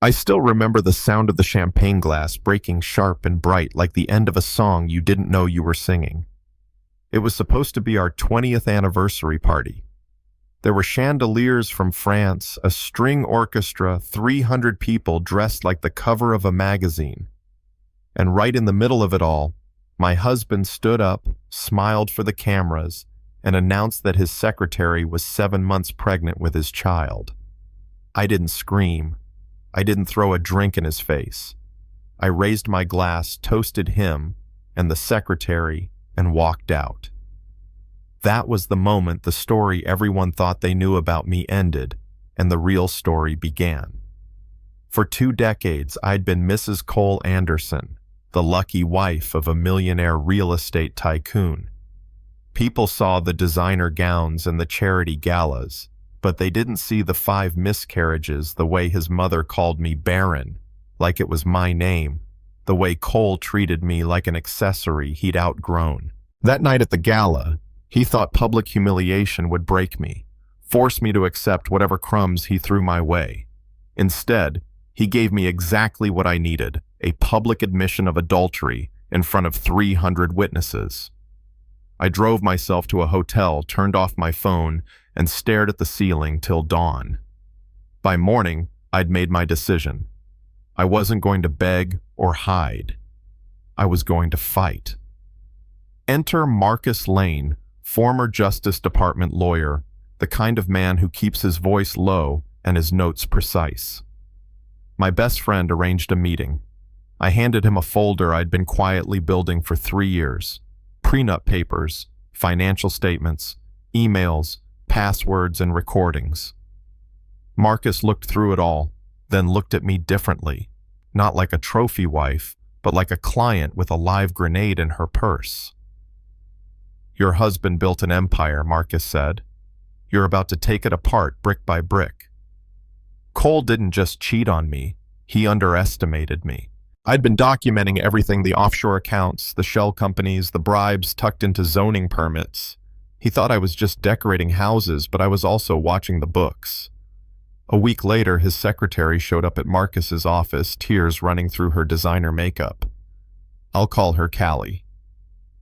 I still remember the sound of the champagne glass breaking sharp and bright like the end of a song you didn't know you were singing. It was supposed to be our 20th anniversary party. There were chandeliers from France, a string orchestra, 300 people dressed like the cover of a magazine. And right in the middle of it all, my husband stood up, smiled for the cameras, and announced that his secretary was 7 months pregnant with his child. I didn't scream. I didn't throw a drink in his face. I raised my glass, toasted him and the secretary, and walked out. That was the moment the story everyone thought they knew about me ended, and the real story began. For 2 decades, I'd been Mrs. Cole Anderson, the lucky wife of a millionaire real estate tycoon. People saw the designer gowns and the charity galas, but they didn't see the 5 miscarriages, the way his mother called me Baron, like it was my name, the way Cole treated me like an accessory he'd outgrown. That night at the gala, he thought public humiliation would break me, force me to accept whatever crumbs he threw my way. Instead, he gave me exactly what I needed, a public admission of adultery in front of 300 witnesses. I drove myself to a hotel, turned off my phone, and stared at the ceiling till dawn. By morning, I'd made my decision. I wasn't going to beg or hide. I was going to fight. Enter Marcus Lane, former Justice Department lawyer, the kind of man who keeps his voice low and his notes precise. My best friend arranged a meeting. I handed him a folder I'd been quietly building for 3 years. Prenup papers, financial statements, emails, passwords, and recordings. Marcus looked through it all, then looked at me differently, not like a trophy wife, but like a client with a live grenade in her purse. "Your husband built an empire," Marcus said. "You're about to take it apart brick by brick." Cole didn't just cheat on me, he underestimated me. I'd been documenting everything: the offshore accounts, the shell companies, the bribes tucked into zoning permits. He thought I was just decorating houses, but I was also watching the books. A week later, his secretary showed up at Marcus's office, tears running through her designer makeup. I'll call her Callie.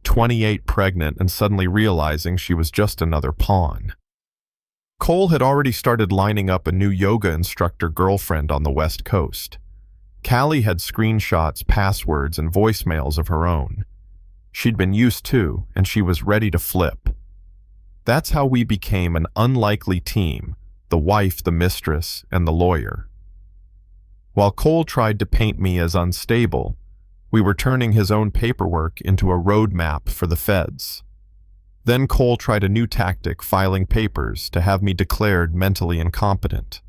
28, pregnant, and suddenly realizing she was just another pawn. Cole had already started lining up a new yoga instructor girlfriend on the West Coast. Callie had screenshots, passwords, and voicemails of her own. She'd been used to, and she was ready to flip. That's how we became an unlikely team, the wife, the mistress, and the lawyer. While Cole tried to paint me as unstable, we were turning his own paperwork into a roadmap for the feds. Then Cole tried a new tactic, filing papers, to have me declared mentally incompetent.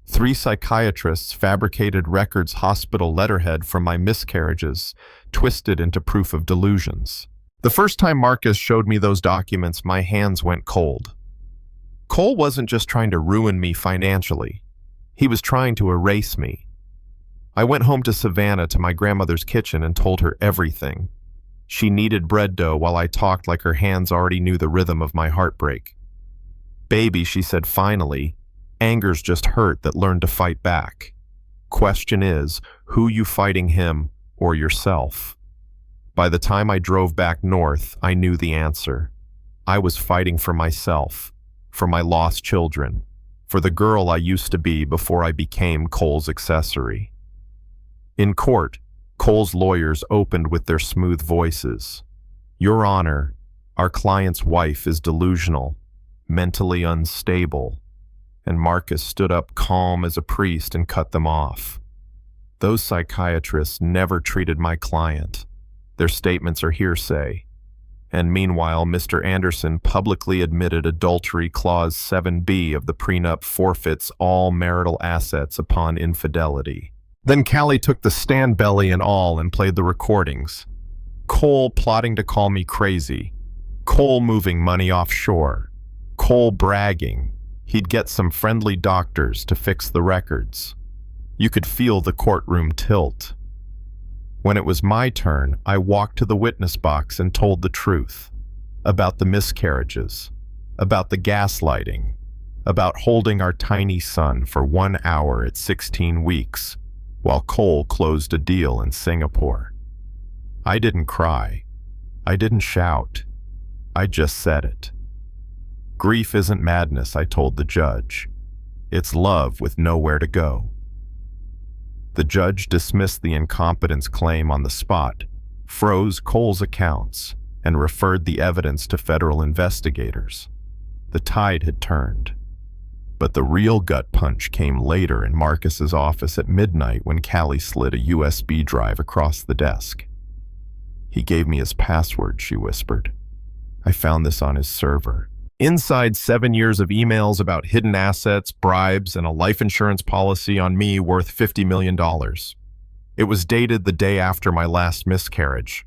3 psychiatrists fabricated records hospital letterhead from my miscarriages, twisted into proof of delusions. The first time Marcus showed me those documents, my hands went cold. Cole wasn't just trying to ruin me financially. He was trying to erase me. I went home to Savannah to my grandmother's kitchen and told her everything. She kneaded bread dough while I talked like her hands already knew the rhythm of my heartbreak. "Baby," she said finally, "anger's just hurt that learned to fight back. Question is, who you fighting, him or yourself?" By the time I drove back north, I knew the answer. I was fighting for myself, for my lost children, for the girl I used to be before I became Cole's accessory. In court, Cole's lawyers opened with their smooth voices. "Your Honor, our client's wife is delusional, mentally unstable." And Marcus stood up calm as a priest and cut them off. "Those psychiatrists never treated my client. Their statements are hearsay." And meanwhile, Mr. Anderson publicly admitted adultery. Clause 7B of the prenup forfeits all marital assets upon infidelity. Then Callie took the stand, belly and all, and played the recordings. Cole plotting to call me crazy. Cole moving money offshore. Cole bragging he'd get some friendly doctors to fix the records. You could feel the courtroom tilt. When it was my turn, I walked to the witness box and told the truth. About the miscarriages. About the gaslighting. about holding our tiny son for 1 hour at 16 weeks while Cole closed a deal in Singapore. I didn't cry. I didn't shout. I just said it. Grief isn't madness, I told the judge. It's love with nowhere to go. The judge dismissed the incompetence claim on the spot, froze Cole's accounts, and referred the evidence to federal investigators. The tide had turned. But the real gut punch came later in Marcus's office at midnight when Callie slid a USB drive across the desk. He gave me his password, she whispered. I found this on his server. Inside 7 years of emails about hidden assets, bribes, and a life insurance policy on me worth $50 million. It was dated the day after my last miscarriage.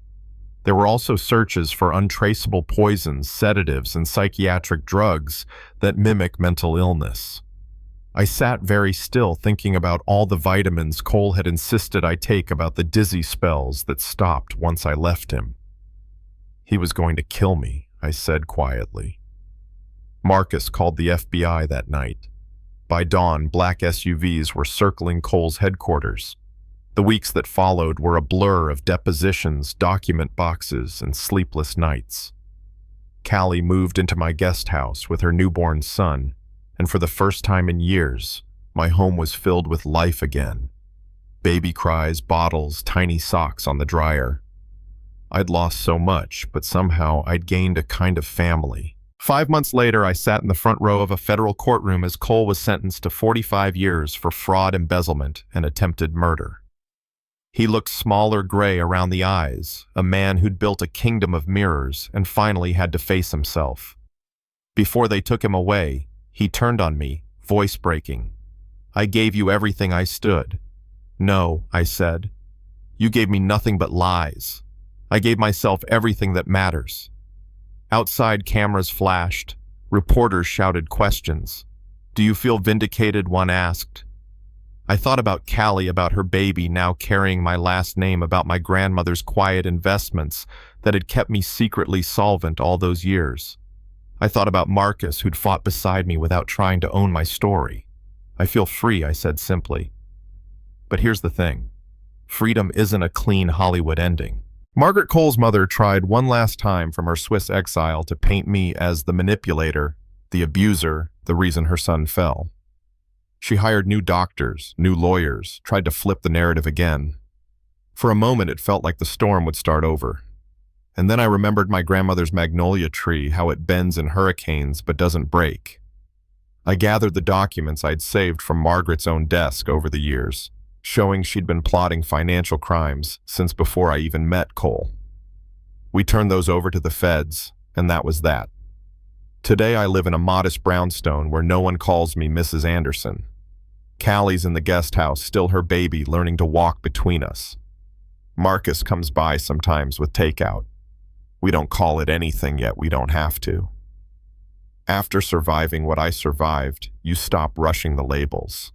There were also searches for untraceable poisons, sedatives, and psychiatric drugs that mimic mental illness. I sat very still thinking about all the vitamins Cole had insisted I take, about the dizzy spells that stopped once I left him. He was going to kill me, I said quietly. Marcus called the FBI that night. By dawn, black SUVs were circling Cole's headquarters. The weeks that followed were a blur of depositions, document boxes, and sleepless nights. Callie moved into my guest house with her newborn son, and for the first time in years, my home was filled with life again. Baby cries, bottles, tiny socks on the dryer. I'd lost so much, but somehow I'd gained a kind of family. 5 months later, I sat in the front row of a federal courtroom as Cole was sentenced to 45 years for fraud, embezzlement, and attempted murder. He looked smaller gray around the eyes, a man who'd built a kingdom of mirrors and finally had to face himself. Before they took him away, he turned on me, voice breaking. I gave you everything I stood. No, I said. You gave me nothing but lies. I gave myself everything that matters. Outside, cameras flashed. Reporters shouted questions. Do you feel vindicated? One asked. I thought about Callie, about her baby now carrying my last name, about my grandmother's quiet investments that had kept me secretly solvent all those years. I thought about Marcus, who'd fought beside me without trying to own my story. I feel free, I said simply. But here's the thing. Freedom isn't a clean Hollywood ending. Margaret Cole's mother tried one last time from her Swiss exile to paint me as the manipulator, the abuser, the reason her son fell. She hired new doctors, new lawyers, tried to flip the narrative again. For a moment, it felt like the storm would start over. And then I remembered my grandmother's magnolia tree, how it bends in hurricanes but doesn't break. I gathered the documents I'd saved from Margaret's own desk over the years, showing she'd been plotting financial crimes since before I even met Cole. We turned those over to the feds, and that was that. Today I live in a modest brownstone where no one calls me Mrs. Anderson. Callie's in the guest house, still her baby, learning to walk between us. Marcus comes by sometimes with takeout. We don't call it anything yet, we don't have to. After surviving what I survived, you stop rushing the labels.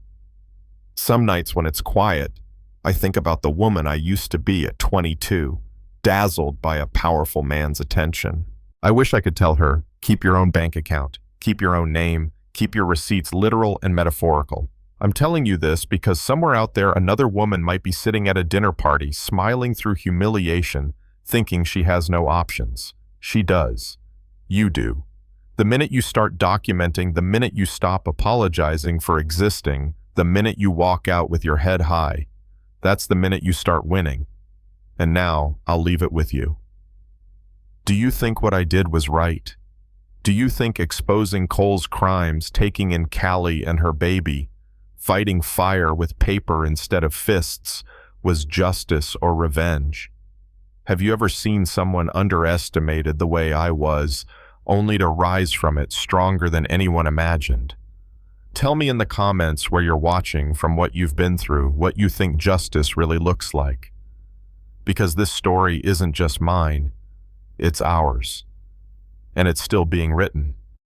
Some nights when it's quiet, I think about the woman I used to be at 22, dazzled by a powerful man's attention. I wish I could tell her, keep your own bank account, keep your own name, keep your receipts literal and metaphorical. I'm telling you this because somewhere out there another woman might be sitting at a dinner party, smiling through humiliation, thinking she has no options. She does. You do. The minute you start documenting, the minute you stop apologizing for existing, the minute you walk out with your head high, that's the minute you start winning. And now, I'll leave it with you. Do you think what I did was right? Do you think exposing Cole's crimes, taking in Callie and her baby, fighting fire with paper instead of fists, was justice or revenge? Have you ever seen someone underestimated the way I was, only to rise from it stronger than anyone imagined? Tell me in the comments where you're watching from what you've been through, what you think justice really looks like. Because this story isn't just mine, it's ours. And it's still being written.